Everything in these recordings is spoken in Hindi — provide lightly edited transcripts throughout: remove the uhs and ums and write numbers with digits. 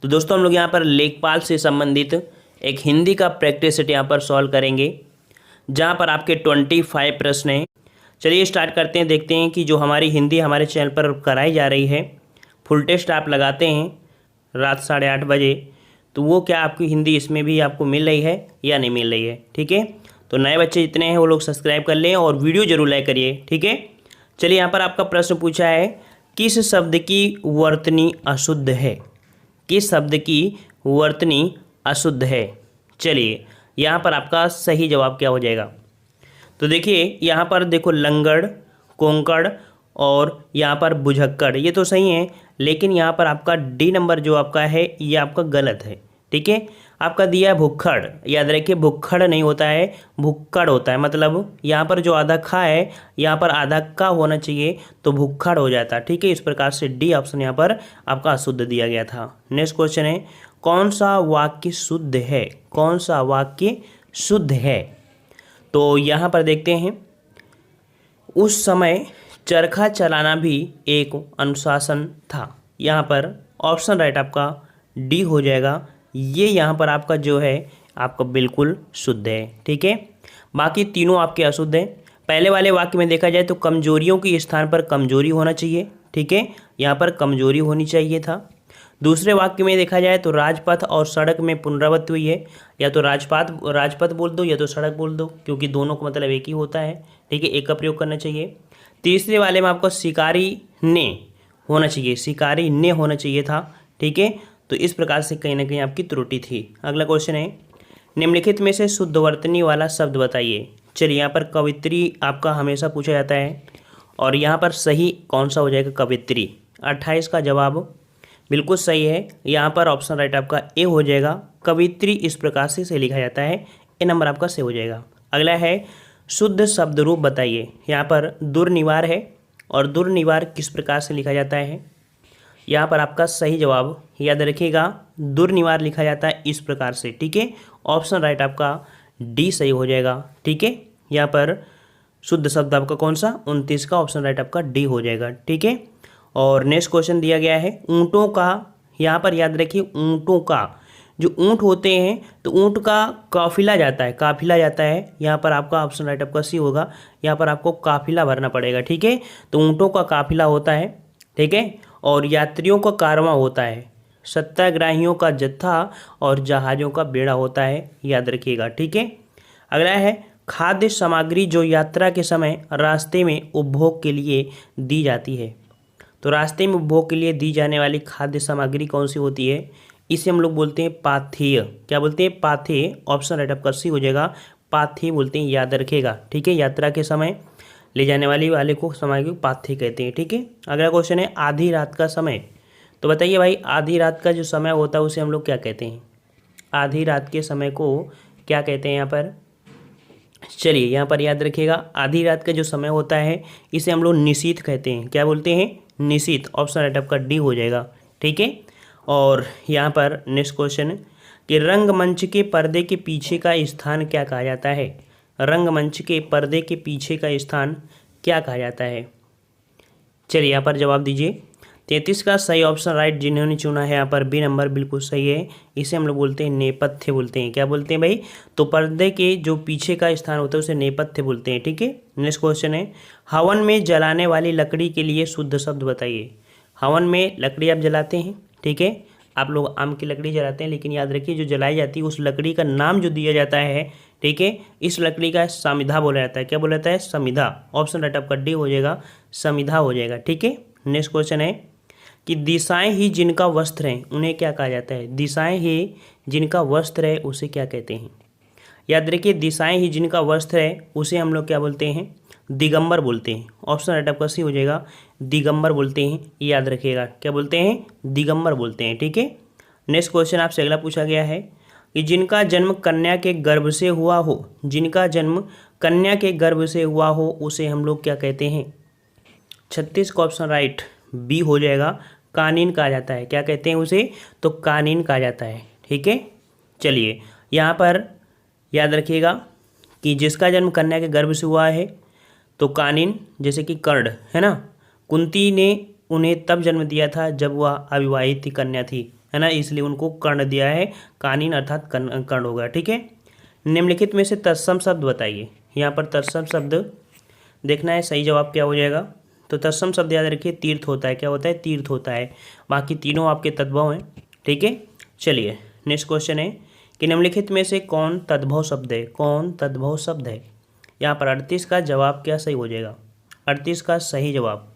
तो दोस्तों हम लोग यहाँ पर लेखपाल से संबंधित एक हिंदी का प्रैक्टिस सेट यहाँ पर सॉल्व करेंगे, जहाँ पर आपके 25 प्रश्न हैं। चलिए स्टार्ट करते हैं, देखते हैं कि जो हमारी हिंदी हमारे चैनल पर कराई जा रही है, फुल टेस्ट आप लगाते हैं रात 8:30 बजे, तो वो क्या आपकी हिंदी इसमें भी आपको मिल रही है या नहीं मिल रही है। ठीक है, तो नए बच्चे जितने हैं वो लोग सब्सक्राइब कर लें और वीडियो जरूर लाइक करिए। ठीक है, चलिए यहाँ पर आपका प्रश्न पूछा है, किस शब्द की वर्तनी अशुद्ध है? किस शब्द की वर्तनी अशुद्ध है? चलिए यहाँ पर आपका सही जवाब क्या हो जाएगा? तो देखिए यहाँ पर देखो, लंगड़, कोंकण और यहाँ पर बुझक्कड़, ये तो सही है, लेकिन यहाँ पर आपका डी नंबर जो आपका है ये आपका गलत है। ठीक है, आपका दिया है भुक्खड़। याद रखिए, भुक्खड़ नहीं होता है, भुक्कड़ होता है। मतलब यहाँ पर जो आधा खा है यहाँ पर आधा का होना चाहिए, तो भुक्खड़ हो जाता है। ठीक है, इस प्रकार से डी ऑप्शन यहाँ पर आपका अशुद्ध दिया गया था। नेक्स्ट क्वेश्चन है, कौन सा वाक्य शुद्ध है? कौन सा वाक्य शुद्ध है? तो यहाँ पर देखते हैं, उस समय चरखा चलाना भी एक अनुशासन था। यहाँ पर ऑप्शन राइट आपका डी हो जाएगा। ये यहाँ पर आपका जो है आपका बिल्कुल शुद्ध है। ठीक है, बाकी तीनों आपके अशुद्ध हैं। पहले वाले वाक्य में देखा जाए तो कमजोरियों के स्थान पर कमजोरी होना चाहिए। ठीक है, यहाँ पर कमजोरी होनी चाहिए था। दूसरे वाक्य में देखा जाए तो राजपथ और सड़क में पुनरावृत्ति हुई है। या तो राजपथ बोल दो या तो सड़क बोल दो, क्योंकि दोनों का मतलब एक ही होता है। ठीक है, एक का प्रयोग करना चाहिए। तीसरे वाले में आपको शिकारी ने होना चाहिए, शिकारी ने होना चाहिए था। ठीक है, तो इस प्रकार से कहीं ना कहीं आपकी त्रुटि थी। अगला क्वेश्चन है, निम्नलिखित में से शुद्ध वर्तनी वाला शब्द बताइए। चलिए यहाँ पर कवित्री आपका हमेशा पूछा जाता है, और यहाँ पर सही कौन सा हो जाएगा? कवित्री। 28 का जवाब बिल्कुल सही है। यहाँ पर ऑप्शन राइट आपका ए हो जाएगा। कवित्री इस प्रकार से लिखा जाता है, ए नंबर आपका से हो जाएगा। अगला है, शुद्ध शब्द रूप बताइए। यहाँ पर दुर्निवार है, और दुर्निवार किस प्रकार से लिखा जाता है? यहाँ पर आपका सही जवाब याद रखिएगा, दुर्निवार लिखा जाता है इस प्रकार से। ठीक है, ऑप्शन राइट आपका डी सही हो जाएगा। ठीक है, यहाँ पर शुद्ध शब्द आपका कौन सा? 29 का ऑप्शन राइट आपका डी हो जाएगा। ठीक है, और नेक्स्ट क्वेश्चन दिया गया है, ऊँटों का। यहाँ पर याद रखिए, ऊँटों का, जो ऊँट होते हैं तो ऊँट का काफिला जाता है, काफिला जाता है। यहाँ पर आपका ऑप्शन राइट आपका सी होगा। यहाँ पर आपको काफिला भरना पड़ेगा। ठीक है, तो ऊँटों का काफिला होता है। ठीक है, और यात्रियों का कारवां होता है, सत्याग्रहियों का जत्था और जहाज़ों का बेड़ा होता है, याद रखिएगा। ठीक है, अगला है, खाद्य सामग्री जो यात्रा के समय रास्ते में उपभोग के लिए दी जाती है। तो रास्ते में उपभोग के लिए दी जाने वाली खाद्य सामग्री कौन सी होती है? इसे हम लोग बोलते हैं पाथेय। क्या बोलते हैं? पाथेय। ऑप्शन राइट आपका सी हो जाएगा, पाथेय बोलते हैं, याद रखिएगा। ठीक है, यात्रा के समय ले जाने वाले को सामग्री को पाथेय कहते हैं। ठीक है, अगला क्वेश्चन है, आधी रात का समय। तो बताइए भाई, आधी रात का जो समय होता है उसे हम लोग क्या कहते हैं? आधी रात के समय को क्या कहते हैं यहाँ पर? चलिए यहाँ पर याद रखिएगा, आधी रात का जो समय होता है इसे हम लोग निशीथ कहते हैं। क्या बोलते हैं? निशीथ। ऑप्शन राइट आपका डी हो जाएगा। ठीक है, और यहाँ पर नेक्स्ट क्वेश्चन कि रंगमंच के पर्दे के पीछे का स्थान क्या कहा जाता है? रंगमंच के पर्दे के पीछे का स्थान क्या कहा जाता है? चलिए यहाँ पर जवाब दीजिए। 33 का सही ऑप्शन राइट जिन्होंने चुना है यहाँ पर बी नंबर बिल्कुल सही है। इसे हम लोग बोलते हैं नेपथ्य बोलते हैं। क्या बोलते हैं भाई? तो पर्दे के जो पीछे का स्थान होता है उसे नेपथ्य बोलते हैं। ठीक है, नेक्स्ट क्वेश्चन है, हवन में जलाने वाली लकड़ी के लिए शुद्ध शब्द बताइए। हवन में लकड़ी आप जलाते हैं, ठीक है, आप लोग आम की लकड़ी जलाते हैं, लेकिन याद रखिए जो जलाई जाती है उस लकड़ी का नाम जो दिया जाता है, ठीक है, इस लकड़ी का समिधा बोला जाता है। क्या बोला जाता है? समिधा। ऑप्शन राइट आपका डी हो जाएगा, समिधा हो जाएगा। ठीक है, नेक्स्ट क्वेश्चन है कि दिशाएं ही जिनका वस्त्र है उन्हें क्या कहा जाता है? दिशाएं ही जिनका वस्त्र है उसे क्या कहते हैं? याद रखिए, दिशाएं ही जिनका वस्त्र है उसे हम लोग क्या बोलते हैं? दिगंबर बोलते हैं। ऑप्शन राइट आपका सी हो जाएगा, दिगंबर बोलते हैं, याद रखिएगा। क्या बोलते हैं? दिगंबर बोलते हैं। ठीक है, नेक्स्ट क्वेश्चन आपसे अगला पूछा गया है कि जिनका जन्म कन्या के गर्भ से हुआ हो, जिनका जन्म कन्या के गर्भ से हुआ हो उसे हम लोग क्या कहते हैं? 36 का ऑप्शन राइट बी हो जाएगा, कानीन कहा जाता है। क्या कहते हैं उसे? तो कानीन कहा जाता है। ठीक है, चलिए यहाँ पर याद रखिएगा कि जिसका जन्म कन्या के गर्भ से हुआ है तो कानीन, जैसे कि कर्ण है ना, कुंती ने उन्हें तब जन्म दिया था जब वह अविवाहित कन्या थी, है ना, इसलिए उनको कर्ण दिया है, कानीन अर्थात कर्ण होगा। ठीक है, निम्नलिखित में से तत्सम शब्द बताइए। यहाँ पर तत्सम शब्द देखना है, सही जवाब क्या हो जाएगा। तो तत्सम शब्द याद रखिए तीर्थ होता है। क्या होता है? तीर्थ होता है। बाकी तीनों आपके तद्भव हैं। ठीक है, चलिए नेक्स्ट क्वेश्चन है कि निम्नलिखित में से कौन तद्भव शब्द है? कौन तद्भव शब्द है? यहाँ पर 38 का जवाब क्या सही हो जाएगा? 38 का सही जवाब,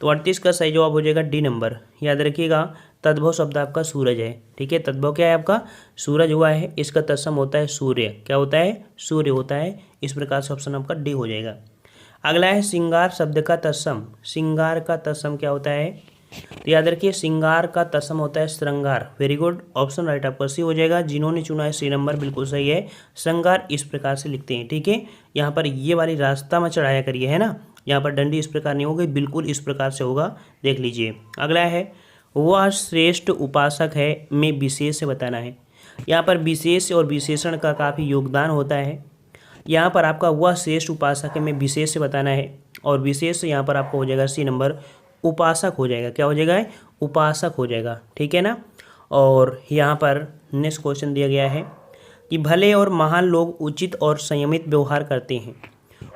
तो 38 का सही जवाब हो जाएगा डी नंबर। याद रखिएगा तद्भव शब्द आपका सूरज है। ठीक है, तद्भव क्या है आपका? सूरज हुआ है, इसका तत्सम होता है सूर्य। क्या होता है? सूर्य होता है। इस प्रकार से ऑप्शन आपका डी हो जाएगा। अगला है श्रृंगार शब्द का तत्सम। श्रृंगार का तत्सम क्या होता है? तो याद रखिए श्रृंगार का तत्सम होता है श्रृंगार। वेरी गुड, ऑप्शन राइट आपका सी हो जाएगा। जिन्होंने चुना है सी नंबर बिल्कुल सही है। श्रृंगार इस प्रकार से लिखते हैं। ठीक है, यहाँ पर ये वाली रास्ता में चढ़ाया करिए, है ना, यहाँ पर डंडी इस प्रकार नहीं होगी, बिल्कुल इस प्रकार से होगा, देख लीजिए। अगला है वह श्रेष्ठ उपासक है में विशेष से बताना है। यहाँ पर विशेष और विशेषण का काफ़ी योगदान होता है। यहाँ पर आपका वह श्रेष्ठ उपासक है में विशेष से बताना है, और विशेष यहाँ पर आपको हो जाएगा सी नंबर, उपासक हो जाएगा। क्या हो जाएगा? उपासक हो जाएगा। ठीक है ना। और यहाँ पर नेक्स्ट क्वेश्चन दिया गया है कि भले और महान लोग उचित और संयमित व्यवहार करते हैं।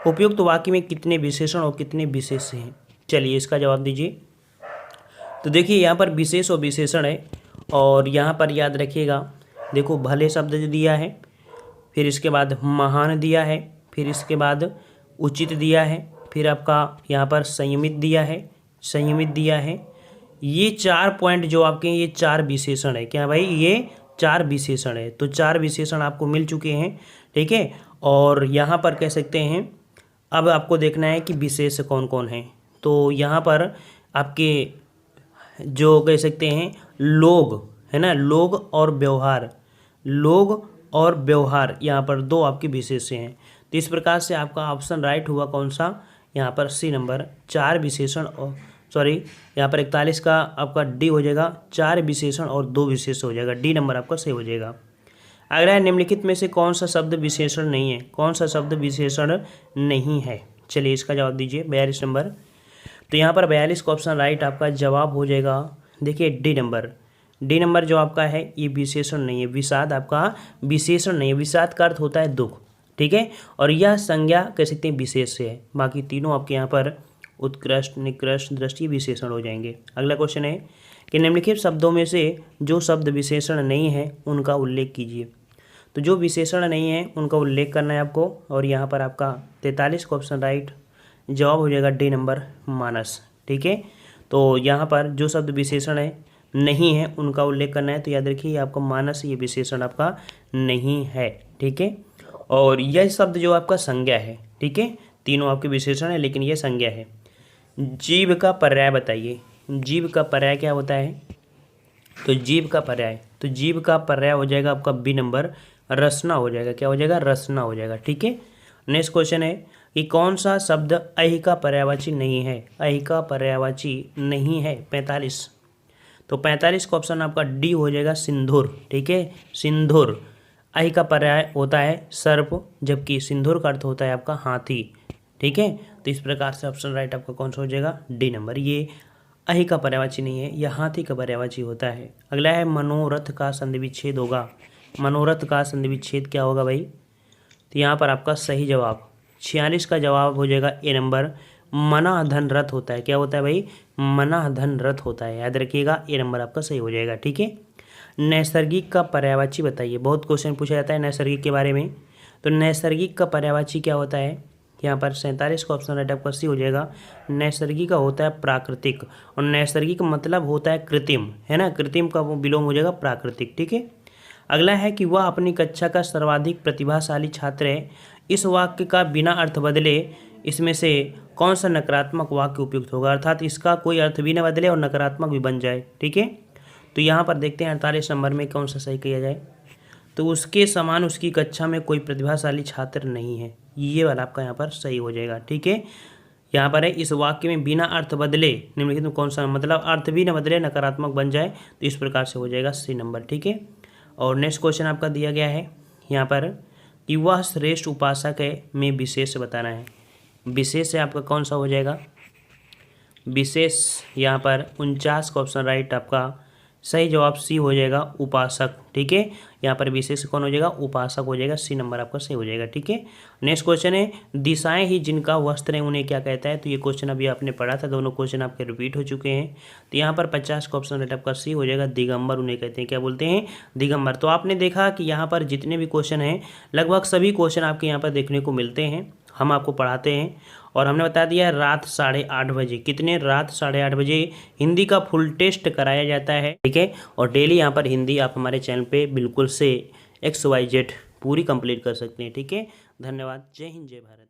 उपयुक्त वाक्य में कितने विशेषण और कितने विशेष हैं? चलिए इसका जवाब दीजिए। तो देखिए यहाँ पर विशेष और विशेषण है, और यहाँ पर याद रखिएगा, देखो भले शब्द जो दिया है, फिर इसके बाद महान दिया है, फिर इसके बाद उचित दिया है, फिर आपका यहाँ पर संयमित दिया है, संयमित दिया है। ये 4 पॉइंट जो आपके हैं, ये 4 विशेषण है। क्या भाई? ये 4 विशेषण है। तो 4 विशेषण आपको मिल चुके हैं। ठीक है, और यहाँ पर कह सकते हैं अब आपको देखना है कि विशेष कौन कौन है। तो यहाँ पर आपके जो कह सकते हैं लोग, है ना, लोग और व्यवहार, लोग और व्यवहार, यहाँ पर 2 आपके विशेष हैं। तो इस प्रकार से आपका ऑप्शन राइट हुआ कौन सा? यहाँ पर सी नंबर, 4 विशेषण और सॉरी यहाँ पर 41 का आपका डी हो जाएगा, 4 विशेषण और 2 विशेष हो जाएगा। डी नंबर आपका सही हो जाएगा। अगला है निम्नलिखित में से कौन सा शब्द विशेषण नहीं है? कौन सा शब्द विशेषण नहीं है? चलिए इसका जवाब दीजिए। 42 नंबर, तो यहाँ पर 42 का ऑप्शन राइट आपका जवाब हो जाएगा। देखिए डी नंबर, डी नंबर जो आपका है ये विशेषण नहीं है। विषाद आपका विशेषण नहीं है। विषाद का अर्थ होता है दुख। ठीक है, और यह संज्ञा कह सकते हैं विशेष से है। बाकी तीनों आपके यहाँ पर उत्कृष्ट, निकृष्ट, दृष्टि विशेषण हो जाएंगे। अगला क्वेश्चन है कि निम्नलिखित शब्दों में से जो शब्द विशेषण नहीं है उनका उल्लेख कीजिए। तो जो विशेषण नहीं है उनका उल्लेख करना है आपको, और यहाँ पर आपका 43 का ऑप्शन राइट जवाब हो जाएगा डी नंबर, मानस। ठीक है, तो यहाँ पर जो शब्द विशेषण है नहीं है उनका उल्लेख करना है। तो याद रखिए आपका मानस ये विशेषण आपका नहीं है। ठीक है, और यह शब्द जो आपका संज्ञा है। ठीक है, तीनों आपके विशेषण है लेकिन यह संज्ञा है। जीव का पर्याय बताइए। जीव का पर्याय क्या होता है? तो जीव का पर्याय, तो जीव का पर्याय हो जाएगा आपका बी नंबर, रसना हो जाएगा। क्या हो जाएगा? रसना हो जाएगा। ठीक है, नेक्स्ट क्वेश्चन है कि कौन सा शब्द अहि का पर्यायवाची नहीं है? अहि का पर्यायवाची नहीं है 45। तो 45 का ऑप्शन आपका डी हो जाएगा, सिंदूर। ठीक है, सिंदूर। अहि का पर्याय होता है सर्प, जबकि सिंदूर का अर्थ होता है आपका हाथी। ठीक है, तो इस प्रकार से ऑप्शन राइट आपका कौन सा हो जाएगा? D number. ये अहि का पर्यायवाची नहीं है, यह हाथी का पर्यायवाची होता है। अगला है मनोरथ का संधि विच्छेद होगा। मनोरथ का संधि विच्छेद क्या होगा भाई? तो यहाँ पर आपका सही जवाब 46 का जवाब हो जाएगा ए नंबर, मना धन रथ होता है। क्या होता है भाई? मना धन रथ होता है। याद रखिएगा ए नंबर आपका सही हो जाएगा। ठीक है, नैसर्गिक का पर्यायवाची बताइए। बहुत क्वेश्चन पूछा जाता है नैसर्गिक के बारे में। तो नैसर्गिक का पर्यायवाची क्या होता है? यहाँ पर 47 का ऑप्शन राइट आपका सी हो जाएगा। नैसर्गिक का होता है प्राकृतिक, और नैसर्गिक मतलब होता है कृत्रिम, है ना, कृत्रिम का वो बिलोंग हो जाएगा प्राकृतिक। ठीक है, अगला है कि वह अपनी कक्षा का सर्वाधिक प्रतिभाशाली छात्र है। इस वाक्य का बिना अर्थ बदले इसमें से कौन सा नकारात्मक वाक्य उपयुक्त होगा? अर्थात इसका कोई अर्थ भी न बदले और नकारात्मक भी बन जाए। ठीक है, तो यहाँ पर देखते हैं 48 नंबर में कौन सा सही किया जाए। तो उसके समान उसकी कक्षा में कोई प्रतिभाशाली छात्र नहीं है, ये वाला आपका यहाँ पर सही हो जाएगा। ठीक है, यहाँ पर है इस वाक्य में बिना अर्थ बदले निम्नलिखित में कौन सा, मतलब अर्थ भी न बदले नकारात्मक बन जाए, तो इस प्रकार से हो जाएगा सी नंबर। ठीक है, और नेक्स्ट क्वेश्चन आपका दिया गया है यहाँ पर कि वह श्रेष्ठ उपासक है में विशेष बताना है। विशेष है आपका कौन सा हो जाएगा? विशेष यहाँ पर 49 का ऑप्शन राइट आपका सही जवाब सी हो जाएगा, उपासक। ठीक है, यहाँ पर विशेष कौन हो जाएगा, उपासक हो जाएगा। सी नंबर आपका सही हो जाएगा। ठीक है, नेक्स्ट क्वेश्चन है, दिशाएं ही जिनका वस्त्र है उन्हें क्या कहता है। तो ये क्वेश्चन अभी आपने पढ़ा था, दोनों क्वेश्चन आपके रिपीट हो चुके हैं। तो यहाँ पर 50 का ऑप्शन राइट आपका सी हो जाएगा, दिगंबर उन्हें कहते हैं। क्या बोलते हैं, दिगंबर। तो आपने देखा कि यहाँ पर जितने भी क्वेश्चन हैं लगभग सभी क्वेश्चन आपके यहाँ पर देखने को मिलते हैं, हम आपको पढ़ाते हैं। और हमने बता दिया रात 8:30 बजे, कितने, रात 8:30 बजे हिंदी का फुल टेस्ट कराया जाता है। ठीक है, और डेली यहाँ पर हिंदी आप हमारे चैनल पे बिल्कुल से XYZ पूरी कंप्लीट कर सकते हैं। ठीक है, धन्यवाद। जय हिंद, जय भारत।